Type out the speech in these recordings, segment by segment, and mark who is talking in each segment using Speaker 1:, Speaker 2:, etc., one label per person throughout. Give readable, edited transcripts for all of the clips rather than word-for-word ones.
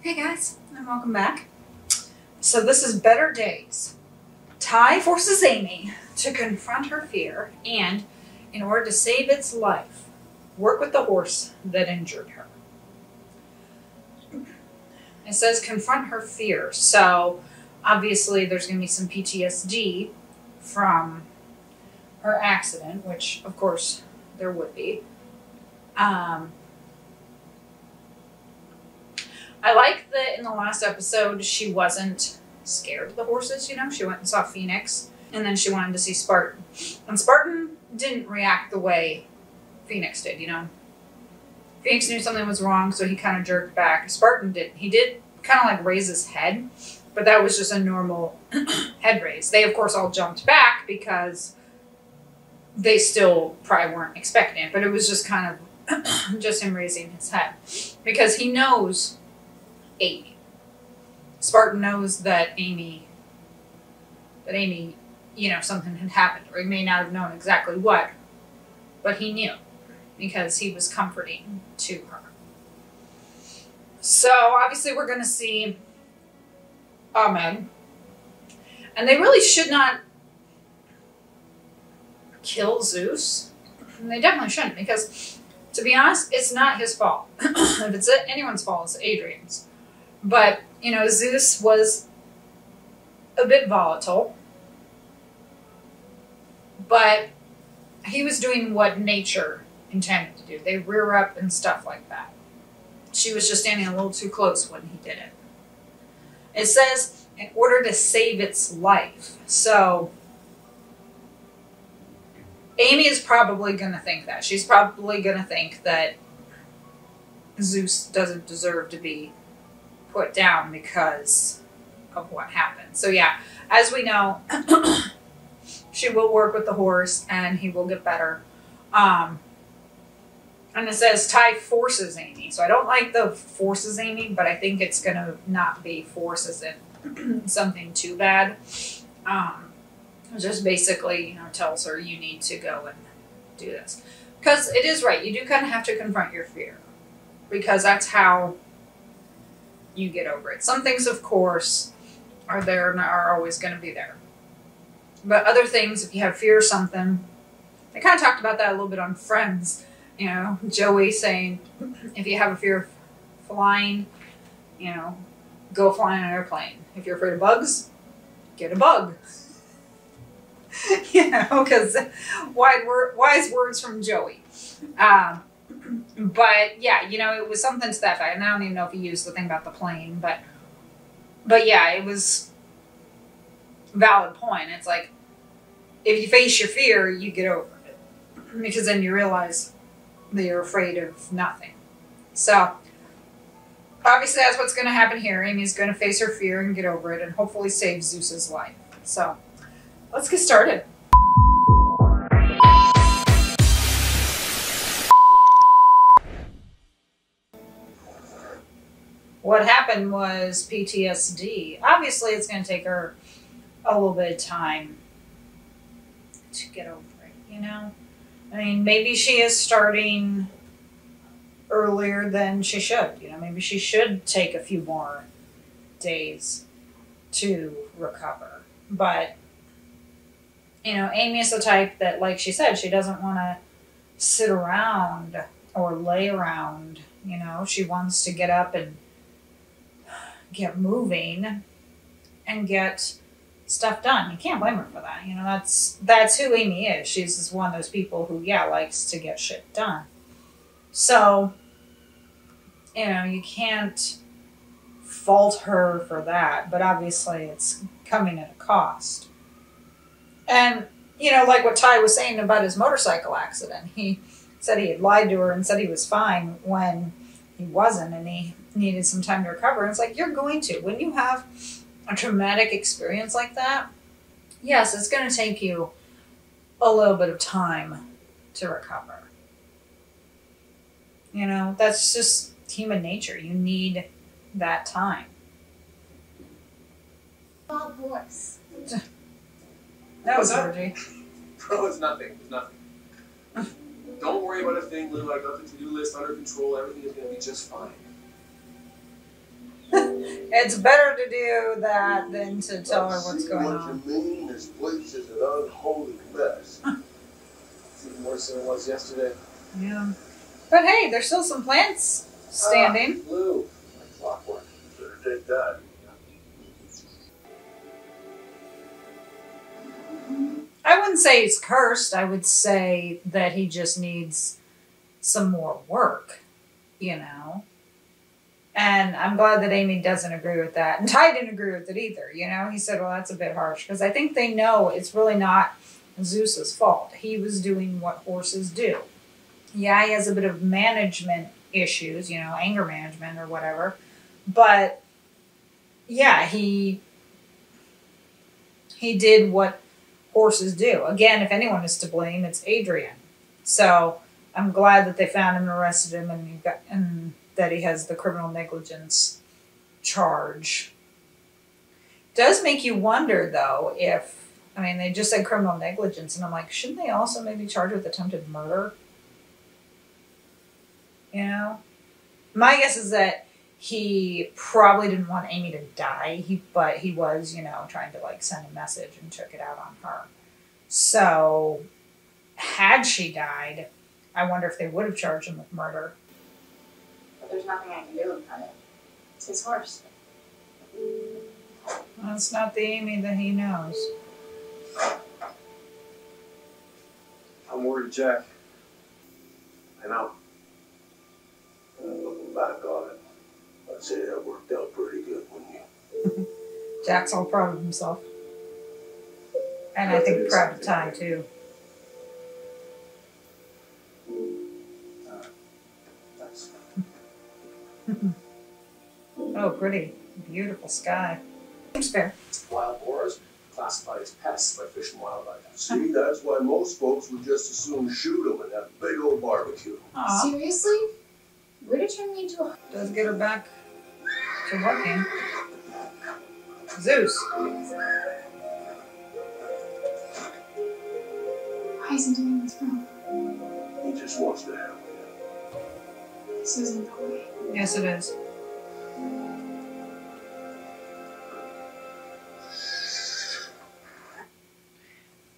Speaker 1: Hey guys, and welcome back. So this is Better Days. Ty forces Amy to confront her fear and, in order to save its life, work with the horse that injured her. It says confront her fear, so obviously there's going to be some PTSD from her accident, which of course there would be. I like that in the last episode she wasn't scared of the horses, you know? She went and saw Phoenix, and then she wanted to see Spartan. And Spartan didn't react the way Phoenix did, you know? Phoenix knew something was wrong, so he kind of jerked back. Spartan didn't. He did kind of like raise his head, but that was just a normal head raise. They, of course, all jumped back because they still probably weren't expecting it, but it was just kind of just him raising his head. Because he knows Amy. Spartan knows that Amy, you know, something had happened, or he may not have known exactly what, but he knew because he was comforting to her. So obviously we're going to see Ahmed, and they really should not kill Zeus. And they definitely shouldn't, because to be honest, it's not his fault. If it's anyone's fault, it's Adrian's. But, you know, Zeus was a bit volatile, but he was doing what nature intended to do. They rear up and stuff like that. She was just standing a little too close when he did it. It says, in order to save its life. So Amy is probably going to think that. She's probably going to think that Zeus doesn't deserve to be put down because of what happened. So yeah, as we know, she will work with the horse and he will get better. And it says Ty forces Amy. So I don't like the forces Amy, but I think it's going to not be forces in something too bad. Just basically, you know, tells her you need to go and do this. Because it is right. You do kind of have to confront your fear. Because that's how you get over it. Some things, of course, are there and are always going to be there. But other things, if you have fear of something, I kind of talked about that a little bit on Friends. You know, Joey saying, if you have a fear of flying, you know, go fly on an airplane. If you're afraid of bugs, get a bug. You know, because wise words from Joey. But yeah, you know, it was something to that effect. And I don't even know if he used the thing about the plane, but yeah, it was a valid point. It's like, if you face your fear, you get over it. Because then you realize that you're afraid of nothing. So, obviously that's what's going to happen here. Amy's going to face her fear and get over it and hopefully save Zeus's life. So, let's get started. What happened was PTSD. Obviously, it's going to take her a little bit of time to get over it, you know? I mean, maybe she is starting earlier than she should. You know, maybe she should take a few more days to recover. But, you know, Amy is the type that, like she said, she doesn't want to sit around or lay around, you know? She wants to get up and get moving and get stuff done. You can't blame her for that. You know, that's who Amy is. She's just one of those people who, yeah, likes to get shit done. So, you know, you can't fault her for that, but obviously it's coming at a cost. And, you know, like what Ty was saying about his motorcycle accident, he said he had lied to her and said he was fine when he wasn't, and he needed some time to recover. And it's like, you're going to. When you have a traumatic experience like that, yes, it's going to take you a little bit of time to recover. You know, that's just human nature. You need that time.
Speaker 2: Bob voice.
Speaker 1: That was Georgie.
Speaker 3: Oh, it's nothing. It's nothing. Don't worry about a thing, Lou. I got the to-do list under control. Everything is going to be just fine.
Speaker 1: It's better to do that than to tell her what's going
Speaker 2: What
Speaker 1: on.
Speaker 2: you mean? This place is an unholy mess.
Speaker 3: It's even worse than it was yesterday.
Speaker 1: Yeah. But hey, there's still some plants standing.
Speaker 3: Blue, like clockwork.
Speaker 2: Better take that.
Speaker 1: I wouldn't say he's cursed. I would say that he just needs some more work, you know. And I'm glad that Amy doesn't agree with that. And Ty didn't agree with it either, you know. He said, well, that's a bit harsh. Because I think they know it's really not Zeus's fault. He was doing what horses do. Yeah, he has a bit of management issues, you know, anger management or whatever. But, yeah, he did what horses do. Again, if anyone is to blame, it's Adrian. So I'm glad that they found him and arrested him, and that he has the criminal negligence charge. Does make you wonder, though, if, I mean, they just said criminal negligence, and I'm like, shouldn't they also maybe charge with attempted murder? You know? My guess is that he probably didn't want Amy to die, but he was, you know, trying to, like, send a message and took it out on her. So, had she died, I wonder if they would have charged him with murder.
Speaker 4: But there's nothing I can do about it. It's his horse.
Speaker 1: That's not the Amy that he knows.
Speaker 3: I'm worried, Jack.
Speaker 2: I know. Looking back on it, I'd say that worked out pretty good, wouldn't you?
Speaker 1: Jack's all proud of himself. And I think proud of Ty, too.
Speaker 3: Thanks.
Speaker 1: Oh, pretty. Beautiful sky. Seems fair.
Speaker 3: Wild boars classified as pests by Fish and Wildlife.
Speaker 2: See, that's why most folks would just as soon shoot them and have a big old barbecue.
Speaker 1: Aw,
Speaker 4: Seriously? Would it turn me into a...
Speaker 1: does get her back to working. Zeus.
Speaker 4: Why is he doing this wrong?
Speaker 2: He just wants to help you.
Speaker 4: This isn't the way.
Speaker 1: Yes, it is.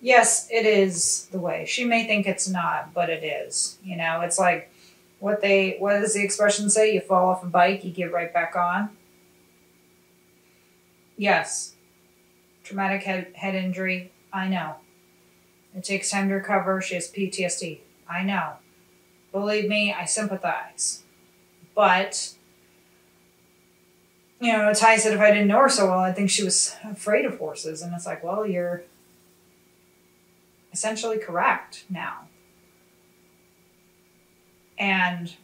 Speaker 1: Yes, it is the way. She may think it's not, but it is. You know, it's like what does the expression say? You fall off a bike, you get right back on. Yes. Traumatic head injury. I know. It takes time to recover. She has PTSD. I know. Believe me, I sympathize. But, you know, Ty said if I didn't know her so well, I'd think she was afraid of horses. And it's like, well, you're essentially correct now. And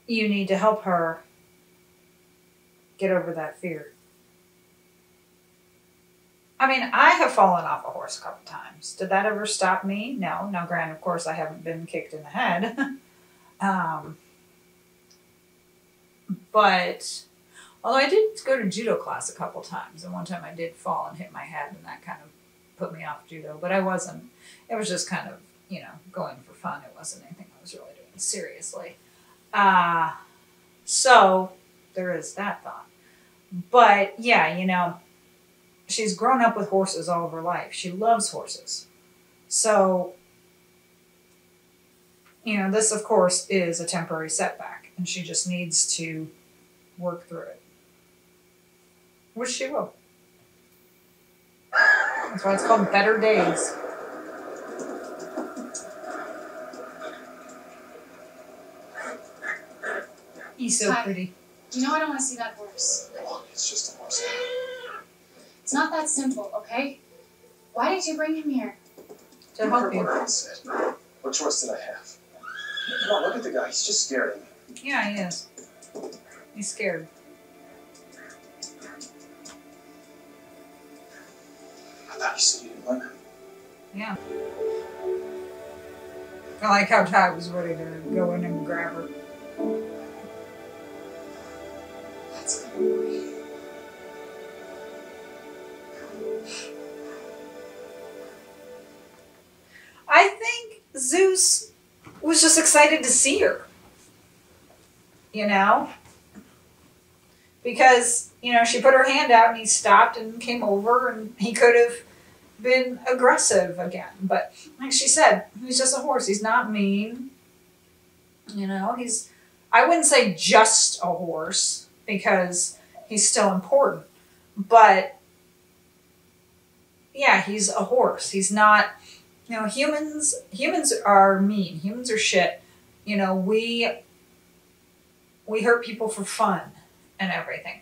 Speaker 1: you need to help her get over that fear. I mean, I have fallen off a horse a couple times. Did that ever stop me? No. Now, granted, of course, I haven't been kicked in the head. But, although I did go to judo class a couple times, and one time I did fall and hit my head, and that kind of put me off judo. But I wasn't, it was just kind of, you know, going for fun. It wasn't anything I was really doing seriously. So, there is that thought. But, yeah, you know, she's grown up with horses all of her life. She loves horses. So, you know, this, of course, is a temporary setback, and she just needs to work through it. Which she will. That's why it's called Better Days. He's so
Speaker 4: Hi.
Speaker 1: pretty.
Speaker 4: You know I don't want to see that horse.
Speaker 3: Look, it's just a horse.
Speaker 4: It's not that simple, okay? Why did you bring him here?
Speaker 1: To help
Speaker 3: What
Speaker 1: you.
Speaker 3: I said. What choice did I have? Come on, look at the guy. He's just scared of me.
Speaker 1: Yeah, he is. He's scared.
Speaker 3: I thought you said you didn't like him.
Speaker 1: Yeah. I like how Ty was ready to go in and grab her.
Speaker 4: That's a good boy.
Speaker 1: I think Zeus was just excited to see her. You know? because, you know, she put her hand out and he stopped and came over, and he could have been aggressive again. But like she said, he's just a horse. He's not mean. You know, I wouldn't say just a horse because he's still important. But yeah, he's a horse. He's not, you know, humans are mean. Humans are shit. You know, we hurt people for fun and everything.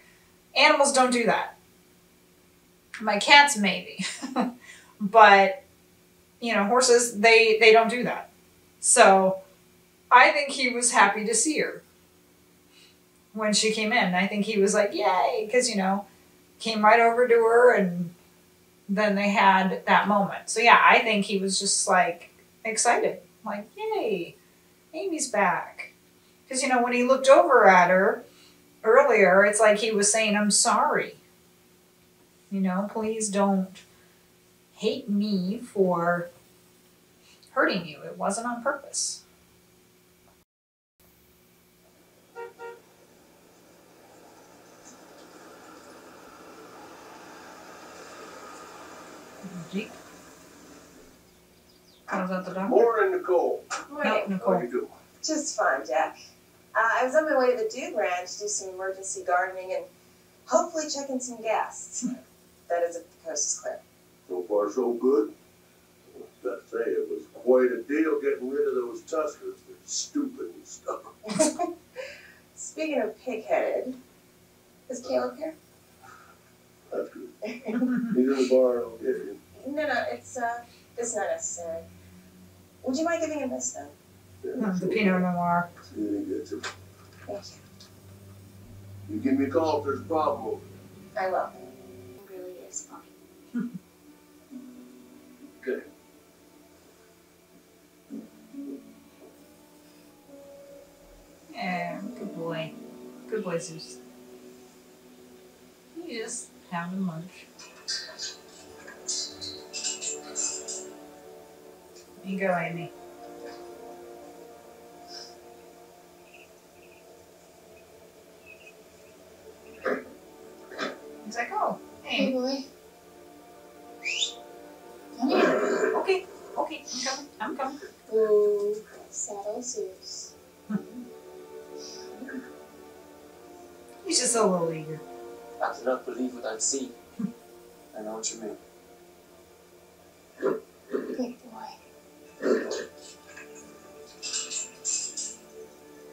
Speaker 1: Animals don't do that. My cats maybe. But, you know, horses, they don't do that. So I think he was happy to see her when she came in. I think he was like, yay, because, you know, came right over to her, and then they had that moment. So yeah, I think he was just like excited, like, yay, Amy's back. Because, you know, when he looked over at her earlier, it's like he was saying, I'm sorry. You know, please don't hate me for hurting you. It wasn't on purpose. Jeep. Was that the doctor?
Speaker 2: Morning, Nicole.
Speaker 1: No,
Speaker 2: How
Speaker 1: Nicole.
Speaker 2: you doing?
Speaker 5: Just fine, Jack. I was on my way to the Dude Ranch to do some emergency gardening and hopefully check in some guests. That is if the coast is clear.
Speaker 2: So far, so good. I was about to say, it was quite a deal getting rid of those tuskers. They're stupid and stuff.
Speaker 5: Speaking of pig-headed, is Caleb here?
Speaker 2: That's good. He's in the bar, I'll get him.
Speaker 5: No, it's not necessary. Would you mind giving him this, though?
Speaker 2: Yeah,
Speaker 1: The Pinot Noir.
Speaker 2: See if he gets it.
Speaker 5: Thank you.
Speaker 2: You give me a call if there's a problem over
Speaker 5: I will.
Speaker 4: It really is fine.
Speaker 2: there. Okay.
Speaker 1: Yeah, good boy. Good boy, Zeus. You just having lunch. You go, Amy. He's like, oh,
Speaker 4: Hey,
Speaker 1: hey.
Speaker 4: boy. Come here.
Speaker 1: Okay, I'm coming.
Speaker 4: Ooh, saddle Zeus.
Speaker 1: He's just a little eager.
Speaker 3: I cannot believe what I see. I know what you mean.
Speaker 4: Good boy.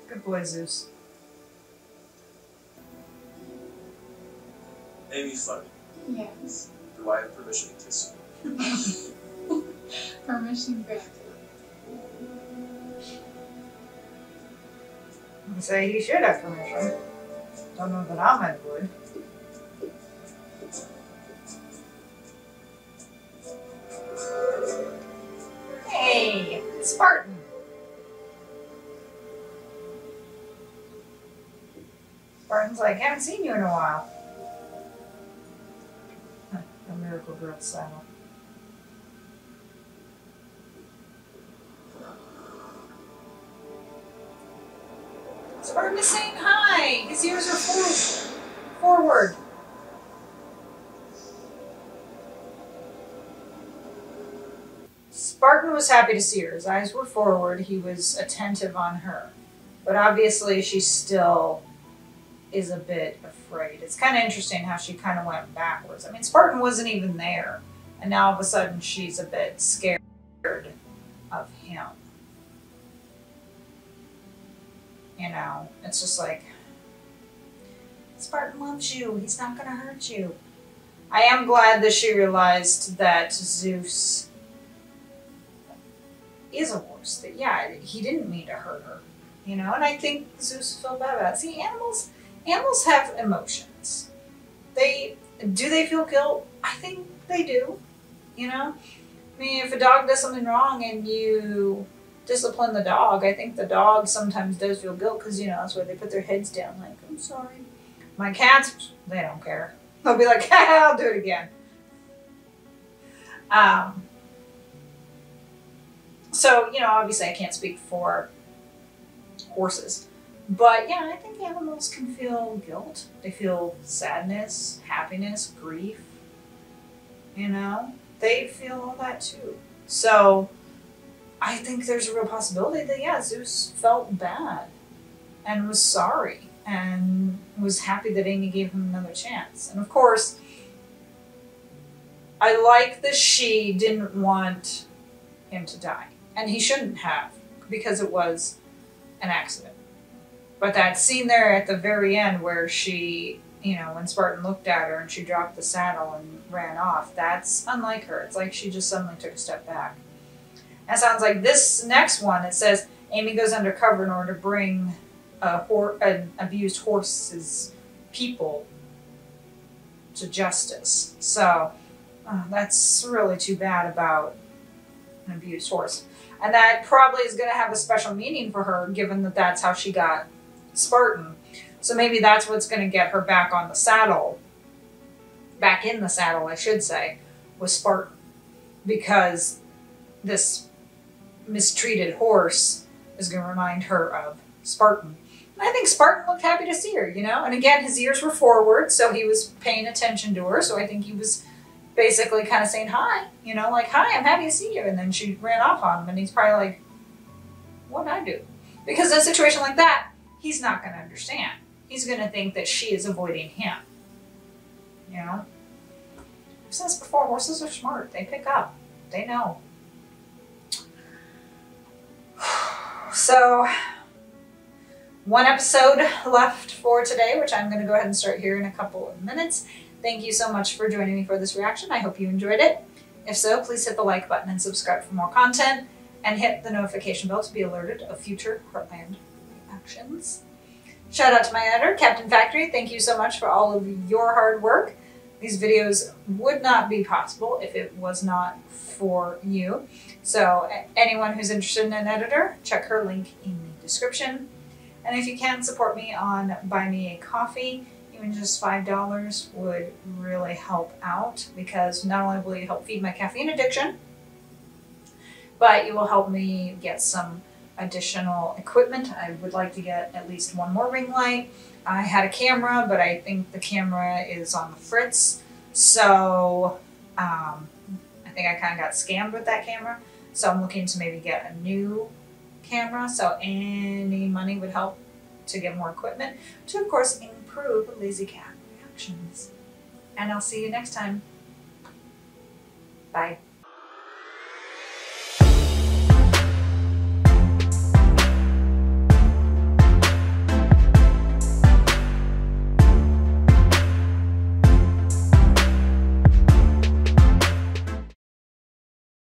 Speaker 1: Good boy, Zeus.
Speaker 3: Amy's funny.
Speaker 4: Yes.
Speaker 3: Do I have permission to kiss you?
Speaker 4: Permission granted.
Speaker 1: I say he should have permission. Don't know that Ahmed would. Hey, Spartan. Spartan's like, haven't seen you in a while. The Miracle Girl saddle. Spartan is saying hi. His ears are forward. Spartan was happy to see her. His eyes were forward. He was attentive on her. But obviously she still is a bit afraid. It's kind of interesting how she kind of went backwards. I mean, Spartan wasn't even there. And now all of a sudden she's a bit scared of him. You know, it's just like, Spartan loves you. He's not going to hurt you. I am glad that she realized that Zeus is a horse. That, yeah, he didn't mean to hurt her. You know, and I think Zeus felt bad about it. See, animals have emotions. Do they feel guilt? I think they do. You know? I mean, if a dog does something wrong and you discipline the dog, I think the dog sometimes does feel guilt because, you know, that's why they put their heads down like, I'm sorry. My cats, they don't care. They'll be like, I'll do it again. So, you know, obviously I can't speak for horses, But yeah, I think animals can feel guilt. They feel sadness, happiness, grief. You know, they feel all that too. So I think there's a real possibility that, yeah, Zeus felt bad and was sorry and was happy that Amy gave him another chance. And of course, I like that she didn't want him to die. And he shouldn't have, because it was an accident. But that scene there at the very end where she, you know, when Spartan looked at her and she dropped the saddle and ran off, that's unlike her. It's like she just suddenly took a step back. And it sounds like this next one, it says, Amy goes undercover in order to bring an abused horse's people to justice. So that's really too bad about an abused horse. And that probably is going to have a special meaning for her, given that that's how she got Spartan. So maybe that's what's going to get her back on the saddle, back in the saddle, I should say, with Spartan. Because this mistreated horse is going to remind her of Spartan. And I think Spartan looked happy to see her, you know? And again, his ears were forward, so he was paying attention to her. So I think he was basically kind of saying hi, you know, like, hi, I'm happy to see you. And then she ran off on him, and he's probably like, what'd I do? Because in a situation like that, he's not going to understand. He's going to think that she is avoiding him. You know? I've said this before, horses are smart. They pick up. They know. So, one episode left for today, which I'm going to go ahead and start here in a couple of minutes. Thank you so much for joining me for this reaction. I hope you enjoyed it. If so, please hit the like button and subscribe for more content, and hit the notification bell to be alerted of future Heartland reactions. Shout out to my editor, Captain Factory. Thank you so much for all of your hard work. These videos would not be possible if it was not for you. So anyone who's interested in an editor, check her link in the description. And if you can, support me on Buy Me a Coffee. Even just $5 would really help out, because not only will you help feed my caffeine addiction, but you will help me get some additional equipment. I would like to get at least one more ring light. I had a camera, but I think the camera is on the fritz. So I think I kind of got scammed with that camera. So I'm looking to maybe get a new camera. So any money would help to get more equipment to, of course, improve Lazy Cat reactions. And I'll see you next time. Bye.